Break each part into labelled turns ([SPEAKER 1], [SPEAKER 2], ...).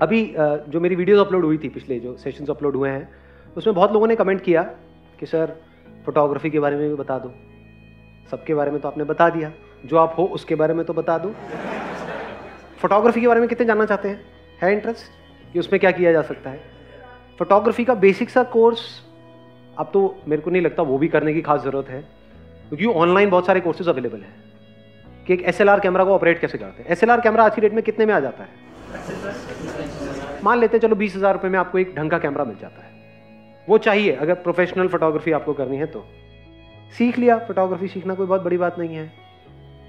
[SPEAKER 1] अभी जो मेरी वीडियोस अपलोड हुई थी, पिछले जो सेशंस अपलोड हुए हैं, उसमें बहुत लोगों ने कमेंट किया कि सर फोटोग्राफी के बारे में भी बता दो। सबके बारे में तो आपने बता दिया, जो आप हो उसके बारे में तो बता दो। फोटोग्राफी के बारे में कितने जानना चाहते हैं? है इंटरेस्ट कि उसमें क्या किया जा सकता है? फोटोग्राफी का बेसिक सा कोर्स अब तो मेरे को नहीं लगता वो भी करने की खास ज़रूरत है, क्योंकि ऑनलाइन बहुत सारे कोर्सेज अवेलेबल हैं कि एक SLR कैमरा को ऑपरेट कैसे करते हैं। SLR कैमरा आज की डेट में कितने में आ जाता है? मान लेते हैं चलो 20,000 रुपये में आपको एक ढंग का कैमरा मिल जाता है। वो चाहिए अगर प्रोफेशनल फोटोग्राफी आपको करनी है तो। सीख लिया, फोटोग्राफी सीखना कोई बहुत बड़ी बात नहीं है।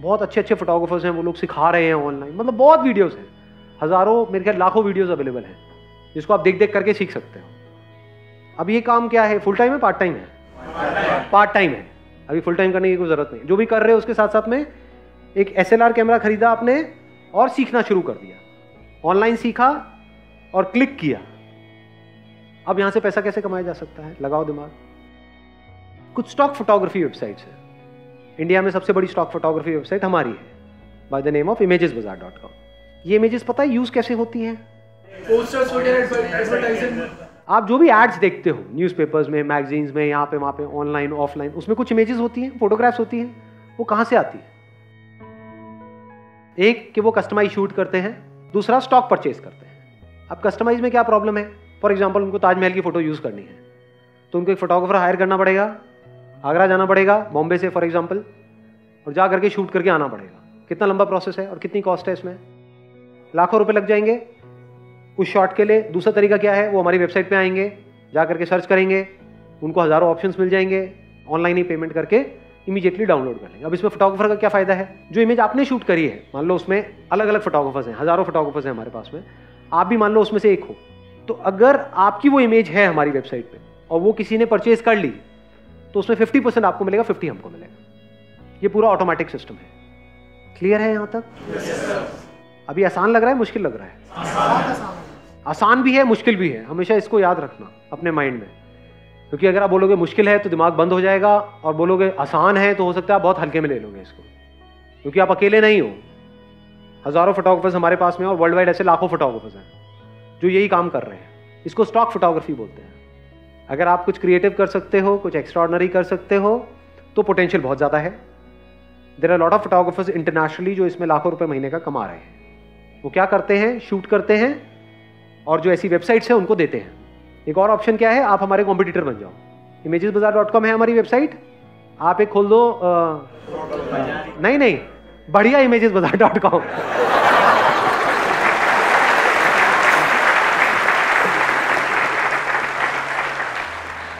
[SPEAKER 1] बहुत अच्छे अच्छे फोटोग्राफर्स हैं, वो लोग सिखा रहे हैं ऑनलाइन, मतलब बहुत वीडियोज़ हैं, हज़ारों, मेरे ख्याल लाखों वीडियोज़ अवेलेबल हैं जिसको आप देख देख करके सीख सकते हो। अब ये काम क्या है, फुल टाइम है पार्ट टाइम है? पार्ट टाइम है। अभी फुल टाइम करने की कोई ज़रूरत नहीं। जो भी कर रहे हो उसके साथ साथ में एक SLR कैमरा खरीदा आपने और सीखना शुरू कर दिया, ऑनलाइन सीखा और क्लिक किया। अब यहां से पैसा कैसे कमाया जा सकता है? लगाओ दिमाग। कुछ स्टॉक फोटोग्राफी वेबसाइट्स है। इंडिया में सबसे बड़ी स्टॉक फोटोग्राफी वेबसाइट हमारी है by the name of imagesbazaar.com। ये इमेजेस पता है यूज कैसे होती हैं?
[SPEAKER 2] पोस्टर्स वगैरह, एडवर्टाइजिंग,
[SPEAKER 1] आप जो भी एड्स देखते हो न्यूज़पेपर्स में, मैगजीन्स में, यहाँ पे वहाँ पे, ऑनलाइन ऑफलाइन, उसमें कुछ इमेजेस होती हैं, फोटोग्राफ्स होती हैं। वो कहाँ से आती है? एक कि वो कस्टमाइज शूट करते हैं, दूसरा स्टॉक परचेज करते हैं। अब कस्टमाइज में क्या प्रॉब्लम है? फॉर एग्जांपल उनको ताजमहल की फोटो यूज़ करनी है तो उनको एक फोटोग्राफर हायर करना पड़ेगा, आगरा जाना पड़ेगा बॉम्बे से फॉर एग्जांपल, और जा करके शूट करके आना पड़ेगा। कितना लंबा प्रोसेस है और कितनी कॉस्ट है इसमें? लाखों रुपए लग जाएंगे उस शॉट के लिए। दूसरा तरीका क्या है? वो हमारी वेबसाइट पे आएंगे, जा करके सर्च करेंगे, उनको हज़ारों ऑप्शंस मिल जाएंगे, ऑनलाइन ही पेमेंट करके इमीडिएटली डाउनलोड कर लेंगे। अब इसमें फोटोग्राफर का क्या फ़ायदा है? जो इमेज आपने शूट करी है, मान लो उसमें अलग अलग फोटोग्राफर्स हैं, हज़ारों फोटोग्राफर्स हैं हमारे पास में, आप भी मान लो उसमें से एक हो, तो अगर आपकी वो इमेज है हमारी वेबसाइट पे और वो किसी ने परचेज कर ली तो उसमें 50% आपको मिलेगा, 50 हमको मिलेगा। ये पूरा ऑटोमेटिक सिस्टम है। क्लियर है यहाँ तक? अभी आसान लग रहा है, मुश्किल लग रहा है? आसान भी है, मुश्किल भी है। हमेशा इसको याद रखना अपने माइंड में, क्योंकि अगर आप बोलोगे मुश्किल है तो दिमाग बंद हो जाएगा, और बोलोगे आसान है तो हो सकता है आप बहुत हल्के में ले लोगे इसको, क्योंकि आप अकेले नहीं हो। हज़ारों फोटोग्राफर्स हमारे पास में और वर्ल्ड वाइड ऐसे लाखों फोटोग्राफर्स हैं जो यही काम कर रहे हैं। इसको स्टॉक फोटोग्राफी बोलते हैं। अगर आप कुछ क्रिएटिव कर सकते हो, कुछ एक्स्ट्राऑर्डिनरी कर सकते हो तो पोटेंशियल बहुत ज़्यादा है। There are lot of photographers internationally जो इसमें लाखों रुपए महीने का कमा रहे हैं। वो क्या करते हैं? शूट करते हैं और जो ऐसी वेबसाइट्स हैं उनको देते हैं। एक और ऑप्शन क्या है? आप हमारे कॉम्पिटिटर बन जाओ। imagesbazaar.com है हमारी वेबसाइट, आप एक खोल दो नहीं, बढ़िया imagesbazaar.com।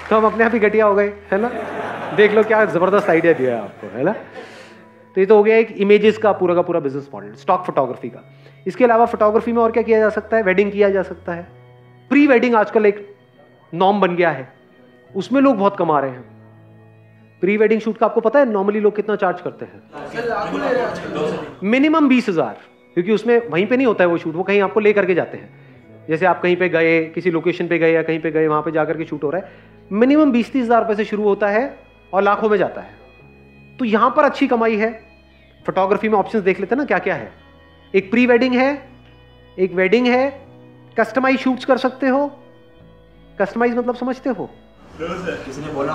[SPEAKER 1] तो हम अपने आप ही घटिया हो गए, है ना? देख लो क्या जबरदस्त आइडिया दिया है आपको, है ना? तो ये तो हो गया एक इमेजेस का पूरा बिजनेस मॉडल, स्टॉक फोटोग्राफी का। इसके अलावा फोटोग्राफी में और क्या किया जा सकता है? वेडिंग किया जा सकता है। प्री वेडिंग आजकल एक नॉर्म बन गया है, उसमें लोग बहुत कमा रहे हैं। प्री वेडिंग शूट का आपको पता है नॉर्मली लोग कितना चार्ज करते हैं? मिनिमम 20,000, क्योंकि उसमें वहीं पे नहीं होता है वो शूट, वो कहीं आपको ले करके जाते हैं। जैसे आप कहीं पे गए, किसी लोकेशन पे गए या कहीं पे गए, वहां पे जाकर के शूट हो रहा है। मिनिमम 20-30 हज़ार रुपए से शुरू होता है और लाखों में जाता है। तो यहां पर अच्छी कमाई है। फोटोग्राफी में ऑप्शंस देख लेते हैं ना क्या क्या है। एक प्री वेडिंग है, एक वेडिंग है, कस्टमाइज शूट्स कर सकते हो। कस्टमाइज मतलब समझते हो?
[SPEAKER 2] किसी ने बोला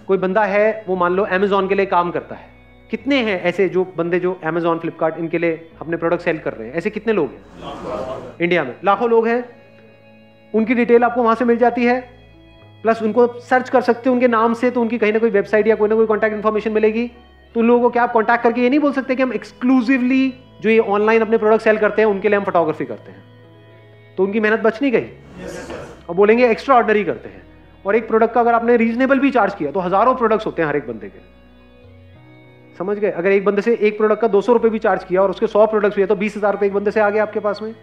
[SPEAKER 1] कोई बंदा है, वो मान लो अमेजॉन के लिए काम करता है। कितने हैं ऐसे जो बंदे जो अमेजॉन, फ्लिपकार्ट इनके लिए अपने प्रोडक्ट सेल कर रहे हैं? ऐसे कितने लोग हैं इंडिया में? लाखों लोग हैं। उनकी डिटेल आपको वहां से मिल जाती है, प्लस उनको सर्च कर सकते हो उनके नाम से, तो उनकी कहीं ना कोई वेबसाइट या कोई ना कोई कॉन्टैक्ट इन्फॉर्मेशन मिलेगी। तो उन लोगों को क्या आप कॉन्टैक्ट करके ये नहीं बोल सकते कि हम एक्सक्लूसिवली जो ये ऑनलाइन अपने प्रोडक्ट सेल करते हैं उनके लिए हम फोटोग्राफी करते हैं? तो उनकी मेहनत बच नहीं गई? और बोलेंगे एक्स्ट्रा ऑर्डिनरी करते हैं। और एक प्रोडक्ट का अगर आपने रीजनेबल भी चार्ज किया तो हज़ारों प्रोडक्ट्स होते हैं हर एक बंदे के, समझ गए? अगर एक बंदे से एक प्रोडक्ट का 200 रुपये भी चार्ज किया और उसके 100 प्रोडक्ट्स हुए तो 20,000 रुपये एक बंदे से आ गए आपके पास में।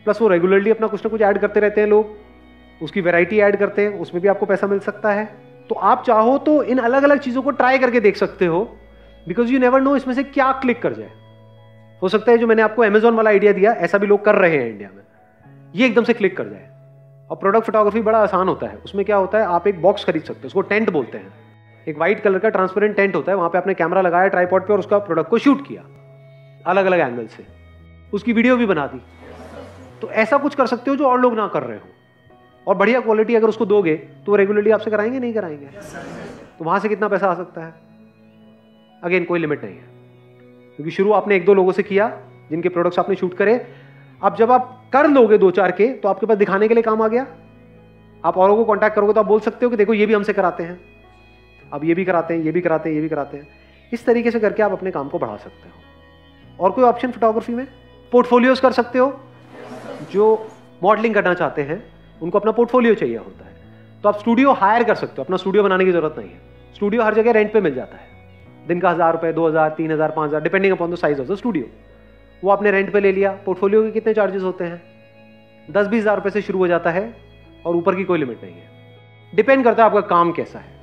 [SPEAKER 1] प्लस वो रेगुलरली अपना कुछ ना कुछ ऐड करते रहते हैं लोग, उसकी वैरायटी ऐड करते हैं, उसमें भी आपको पैसा मिल सकता है। तो आप चाहो तो इन अलग अलग चीज़ों को ट्राई करके देख सकते हो, बिकॉज यू नेवर नो इसमें से क्या क्लिक कर जाए। हो सकता है जो मैंने आपको अमेजॉन वाला आइडिया दिया, ऐसा भी लोग कर रहे हैं इंडिया में, ये एकदम से क्लिक कर जाए। और प्रोडक्ट फोटोग्राफी बड़ा आसान होता है। उसमें क्या होता है, आप एक बॉक्स खरीद सकते हो, उसको टेंट बोलते हैं। एक व्हाइट कलर का ट्रांसपेरेंट टेंट होता है, वहां पे आपने कैमरा लगाया ट्राइपॉड पे और उसका प्रोडक्ट को शूट किया अलग अलग एंगल से, उसकी वीडियो भी बना दी। तो ऐसा कुछ कर सकते हो जो और लोग ना कर रहे हो, और बढ़िया क्वालिटी अगर उसको दोगे तो रेगुलरली आपसे कराएंगे नहीं कराएंगे? तो वहां से कितना पैसा आ सकता है? अगेन कोई लिमिट नहीं है, क्योंकि शुरू आपने 1-2 लोगों से किया जिनके प्रोडक्ट्स आपने शूट करे। अब जब आप कर लोगे 2-4 के, तो आपके पास दिखाने के लिए काम आ गया। आप औरों को कांटेक्ट करोगे तो आप बोल सकते हो कि देखो ये भी हमसे कराते हैं, अब ये भी कराते हैं, ये भी कराते हैं, ये भी कराते हैं। इस तरीके से करके आप अपने काम को बढ़ा सकते हो। और कोई ऑप्शन फोटोग्राफी में? पोर्टफोलियोज कर सकते हो। जो मॉडलिंग करना चाहते हैं उनको अपना पोर्टफोलियो चाहिए होता है, तो आप स्टूडियो हायर कर सकते हो। अपना स्टूडियो बनाने की जरूरत नहीं है, स्टूडियो हर जगह रेंट पे मिल जाता है। दिन का 1000 रुपये, 2000, 3000, 5000 depending upon the size of the studio. वो आपने रेंट पे ले लिया। पोर्टफोलियो के कितने चार्जेस होते हैं? 10-20 हज़ार रुपये से शुरू हो जाता है और ऊपर की कोई लिमिट नहीं है। डिपेंड करता है आपका काम कैसा है।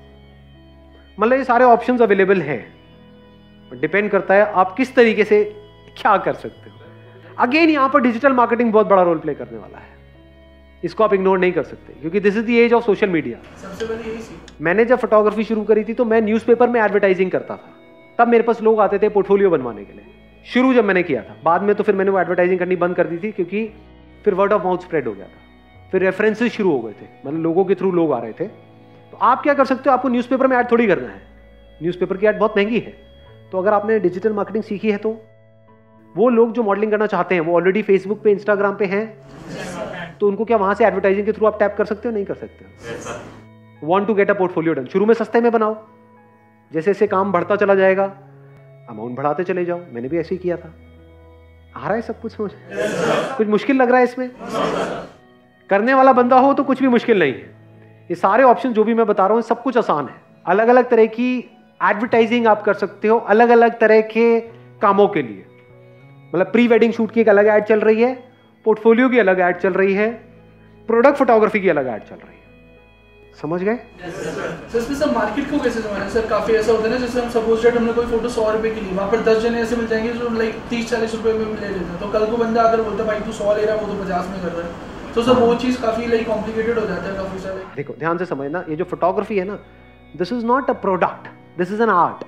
[SPEAKER 1] मतलब ये सारे ऑप्शंस अवेलेबल हैं, डिपेंड करता है आप किस तरीके से क्या कर सकते हो। अगेन यहां पर डिजिटल मार्केटिंग बहुत बड़ा रोल प्ले करने वाला है, इसको आप इग्नोर नहीं कर सकते, क्योंकि this is the age of social media.
[SPEAKER 2] सबसे पहले यही सीख।
[SPEAKER 1] मैंने जब फोटोग्राफी शुरू करी थी तो मैं न्यूज़पेपर में एडवर्टाइजिंग करता था, तब मेरे पास लोग आते थे पोर्टफोलियो बनवाने के लिए। शुरू जब मैंने किया था, बाद में तो फिर मैंने वो एडवर्टाइजिंग करनी बंद कर दी थी, क्योंकि फिर वर्ड ऑफ माउथ स्प्रेड हो गया था, फिर रेफरेंसेस शुरू हो गए थे, मतलब लोगों के थ्रू लोग आ रहे थे। तो आप क्या कर सकते हो, आपको न्यूज़पेपर में ऐड थोड़ी करना है, न्यूज़पेपर की ऐड बहुत महंगी है। तो अगर आपने डिजिटल मार्केटिंग सीखी है तो वो लोग जो मॉडलिंग करना चाहते हैं वो ऑलरेडी फेसबुक पे, इंस्टाग्राम पे हैं, तो उनको क्या वहां से एडवर्टाइजिंग के थ्रू आप टैप कर सकते हो? नहीं कर सकते। Want to get a portfolio done, शुरू में सस्ते में बनाओ, जैसे जैसे काम बढ़ता चला जाएगा अमाउंट बढ़ाते चले जाओ। मैंने भी ऐसे ही किया था। आ रहा है सब कुछ समझ? कुछ मुश्किल लग रहा है इसमें? करने वाला बंदा हो तो कुछ भी मुश्किल नहीं है। ये सारे ऑप्शन जो भी मैं बता रहा हूँ सब कुछ आसान है। अलग अलग तरह की एडवर्टाइजिंग आप कर सकते हो अलग अलग तरह के कामों के लिए। मतलब प्री वेडिंग शूट की एक अलग ऐड चल रही है, पोर्टफोलियो की अलग ऐड चल रही है, प्रोडक्ट फोटोग्राफी की अलग ऐड चल रही है। समझ गए?
[SPEAKER 2] सर इसमें सब मार्केट को कैसे समझना? सर काफी ऐसा होता है ना, जैसे हम सपोज दैट हमने कोई फोटो 100 रुपए की ली, वहाँ पर 10 जने ऐसे मिल जाएंगे जो लाइक 30-40 रुपए में ले लेते हैं। तो कल को बंदा अगर बोलता है भाई तू 100 ले रहा है, वो तो 50 में कर रहा है, तो सर वो चीज़ काफी लाइक कॉम्प्लिकेटेड हो जाता है काफी सारे।
[SPEAKER 1] देखो ध्यान से समझना, ये जो फोटोग्राफी है ना, this is not a product, this is an art.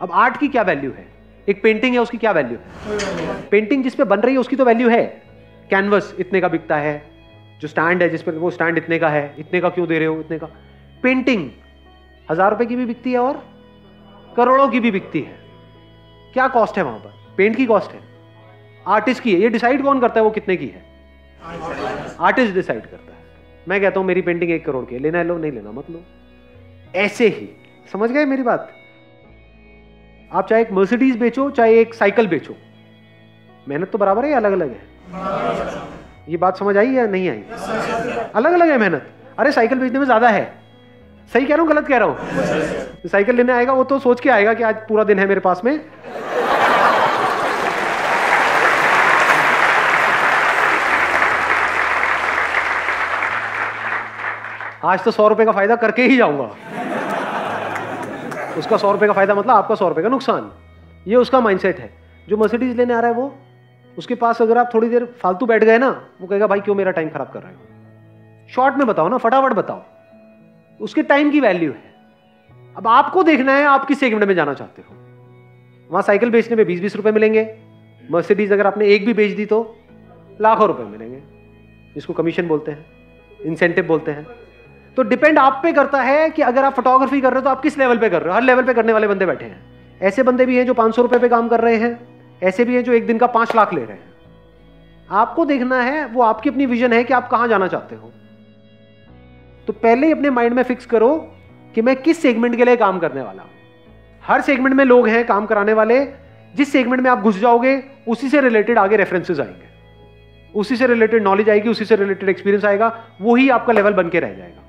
[SPEAKER 1] अब आर्ट की क्या वैल्यू है? एक पेंटिंग है, उसकी क्या वैल्यू है? पेंटिंग जिस पे बन रही है उसकी तो वैल्यू है। कैनवस इतने का बिकता है, जो स्टैंड है जिस पे, वो स्टैंड इतने का है, इतने का क्यों दे रहे हो, इतने का। पेंटिंग 1000 रुपए की भी बिकती है और करोड़ों की भी बिकती है। क्या कॉस्ट है वहां पर? पेंट की कॉस्ट है, आर्टिस्ट की है। ये डिसाइड कौन करता है वो कितने की है? आर्टिस्ट डिसाइड करता है। मैं कहता हूं मेरी पेंटिंग 1 करोड़ की है, लेना है लो, नहीं लेना मत लो। ऐसे ही समझ गए मेरी बात? आप चाहे एक मर्सिडीज बेचो चाहे एक साइकिल बेचो, मेहनत तो बराबर है या अलग अलग है? ये बात समझ आई या नहीं आई? अलग अलग है मेहनत। अरे साइकिल बेचने में ज्यादा है। सही कह रहा हूं गलत कह रहा हूं? साइकिल लेने आएगा वो तो सोच के आएगा कि आज पूरा दिन है मेरे पास में, आज तो 100 रुपए का फायदा करके ही जाऊंगा। उसका 100 रुपए का फायदा मतलब आपका 100 रुपए का नुकसान। ये उसका माइंडसेट है। जो मर्सिडीज लेने आ रहा है वो, उसके पास अगर आप थोड़ी देर फालतू बैठ गए ना, वो कहेगा भाई क्यों मेरा टाइम खराब कर रहे हो। शॉर्ट में बताओ ना, फटाफट बताओ। उसके टाइम की वैल्यू है। अब आपको देखना है आप किस सेगमेंट में जाना चाहते हो। वहां साइकिल बेचने में 20-20 रुपए मिलेंगे, मर्सिडीज अगर आपने एक भी बेच दी तो लाखों रुपए मिलेंगे, जिसको कमीशन बोलते हैं, इंसेंटिव बोलते हैं। तो डिपेंड आप पे करता है कि अगर आप फोटोग्राफी कर रहे हो तो आप किस लेवल पे कर रहे हो। हर लेवल पे करने वाले बंदे बैठे हैं। ऐसे बंदे भी हैं जो 500 रुपए पे काम कर रहे हैं, ऐसे भी हैं जो एक दिन का 5 लाख ले रहे हैं। आपको देखना है, वो आपकी अपनी विजन है कि आप कहां जाना चाहते हो। तो पहले ही अपने माइंड में फिक्स करो कि मैं किस सेगमेंट के लिए काम करने वाला हूं। हर सेगमेंट में लोग हैं काम कराने वाले। जिस सेगमेंट में आप घुस जाओगे उसी से रिलेटेड आगे रेफरेंसेस आएंगे, उसी से रिलेटेड नॉलेज आएगी, उसी से रिलेटेड एक्सपीरियंस आएगा, वही आपका लेवल बन के रह जाएगा।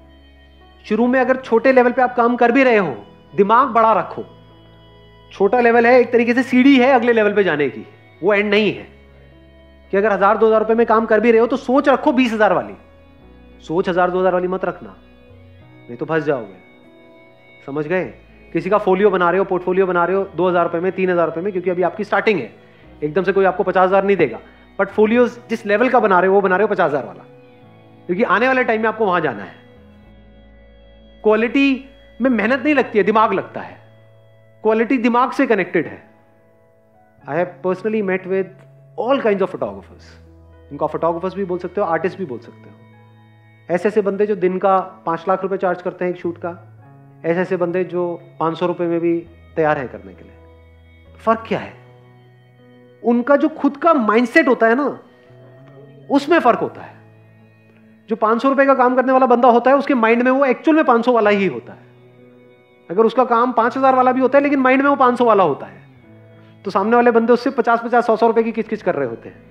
[SPEAKER 1] शुरू में अगर छोटे लेवल पे आप काम कर भी रहे हो, दिमाग बड़ा रखो। छोटा लेवल है, एक तरीके से सीढ़ी है अगले लेवल पे जाने की, वो एंड नहीं है। कि अगर 1000-2000 रुपए में काम कर भी रहे हो तो सोच रखो 20,000 वाली। सोच 1000-2000 वाली मत रखना, नहीं तो फंस जाओगे। समझ गए? किसी का फोलियो बना रहे हो, पोर्टफोलियो बना रहे हो 2000 रुपए में, 3000 रुपए में, क्योंकि अभी आपकी स्टार्टिंग है। एकदम से कोई आपको 50,000 नहीं देगा। बट फोलियो जिस लेवल का बना रहे हो वो बना रहे हो 50,000 वाला, क्योंकि आने वाले टाइम में आपको वहां जाना है। क्वालिटी में मेहनत नहीं लगती है, दिमाग लगता है। क्वालिटी दिमाग से कनेक्टेड है। I have personally met with all kinds of photographers. इनको फोटोग्राफर्स भी बोल सकते हो, आर्टिस्ट भी बोल सकते हो। ऐसे ऐसे बंदे जो दिन का 5 लाख रुपए चार्ज करते हैं एक शूट का, ऐसे ऐसे बंदे जो 500 रुपए में भी तैयार है करने के लिए। फर्क क्या है? उनका जो खुद का माइंडसेट होता है ना, उसमें फर्क होता है। जो 500 रुपए का काम करने वाला बंदा होता है, उसके माइंड में वो एक्चुअल में 500 वाला ही होता है। अगर उसका काम 5000 वाला भी होता है लेकिन माइंड में वो 500 वाला होता है, तो सामने वाले बंदे उससे 50-50, 100-100 रुपए की किच-किच कर रहे होते हैं।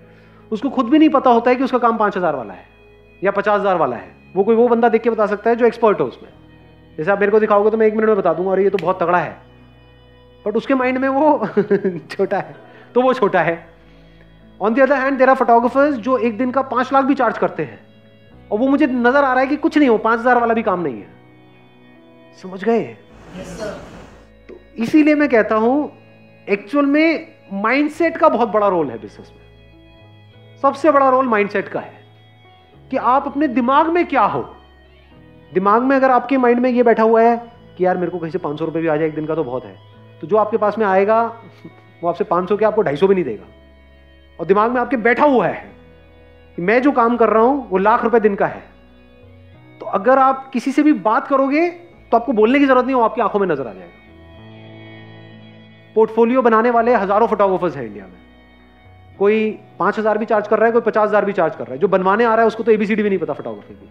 [SPEAKER 1] उसको खुद भी नहीं पता होता है कि उसका काम 5000 वाला है या 50000 वाला है। वो बंदा देख के बता सकता है जो एक्सपर्ट है उसमें। जैसे आप मेरे को दिखाओगे तो मैं 1 मिनट में बता दूंगा और ये तो बहुत तगड़ा है, बट उसके माइंड में वो छोटा है, तो वो छोटा है। On the other hand there are photographers जो एक दिन का 5 लाख भी चार्ज करते हैं और वो मुझे नजर आ रहा है कि कुछ नहीं हो, 5000 वाला भी काम नहीं है। समझ गए? तो इसीलिए मैं कहता हूं एक्चुअल में माइंडसेट का बहुत बड़ा रोल है बिजनेस में। सबसे बड़ा रोल माइंडसेट का है कि आप अपने दिमाग में क्या हो। दिमाग में अगर आपके माइंड में ये बैठा हुआ है कि यार मेरे को कहीं से 500 रुपए भी आ जाए एक दिन का तो बहुत है, तो जो आपके पास में आएगा वो आपसे 500 के आपको 250 भी नहीं देगा। और दिमाग में आपके बैठा हुआ है कि मैं जो काम कर रहा हूं वो लाख रुपए दिन का है, तो अगर आप किसी से भी बात करोगे तो आपको बोलने की जरूरत नहीं, वो आपकी आंखों में नजर आ जाएगा। पोर्टफोलियो बनाने वाले हजारों फोटोग्राफर्स हैं इंडिया में। कोई 5000 भी चार्ज कर रहा है, कोई 50000 भी चार्ज कर रहा है। जो बनवाने आ रहा है उसको तो एबीसीडी भी नहीं पता फोटोग्राफी की,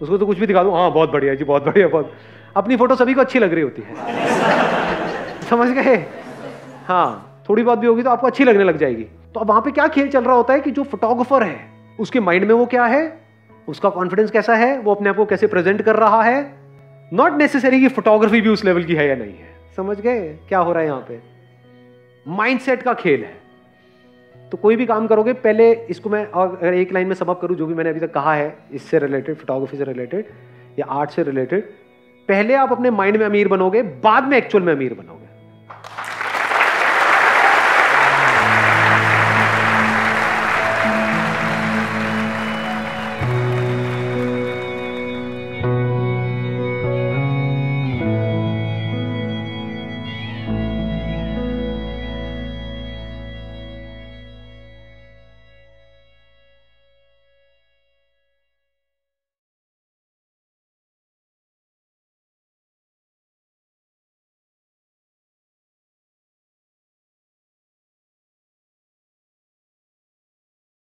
[SPEAKER 1] उसको तो कुछ भी दिखा दूं, हाँ बहुत बढ़िया जी, बहुत बढ़िया, बहुत। अपनी फोटो सभी को अच्छी लग रही होती है। समझ गए? हाँ, थोड़ी बहुत भी होगी तो आपको अच्छी लगने लग जाएगी। तो अब वहां पे क्या खेल चल रहा होता है कि जो फोटोग्राफर है उसके माइंड में वो क्या है, उसका कॉन्फिडेंस कैसा है, वो अपने आप को कैसे प्रेजेंट कर रहा है। नॉट नेसेसरी कि फोटोग्राफी भी उस लेवल की है या नहीं है। समझ गए क्या हो रहा है यहाँ पे? माइंडसेट का खेल है। तो कोई भी काम करोगे, पहले इसको मैं अगर एक लाइन में समअप करूं जो भी मैंने अभी तक कहा है इससे रिलेटेड, फोटोग्राफी से रिलेटेड या आर्ट से रिलेटेड, पहले आप अपने माइंड में अमीर बनोगे, बाद में एक्चुअल में अमीर बनोगे।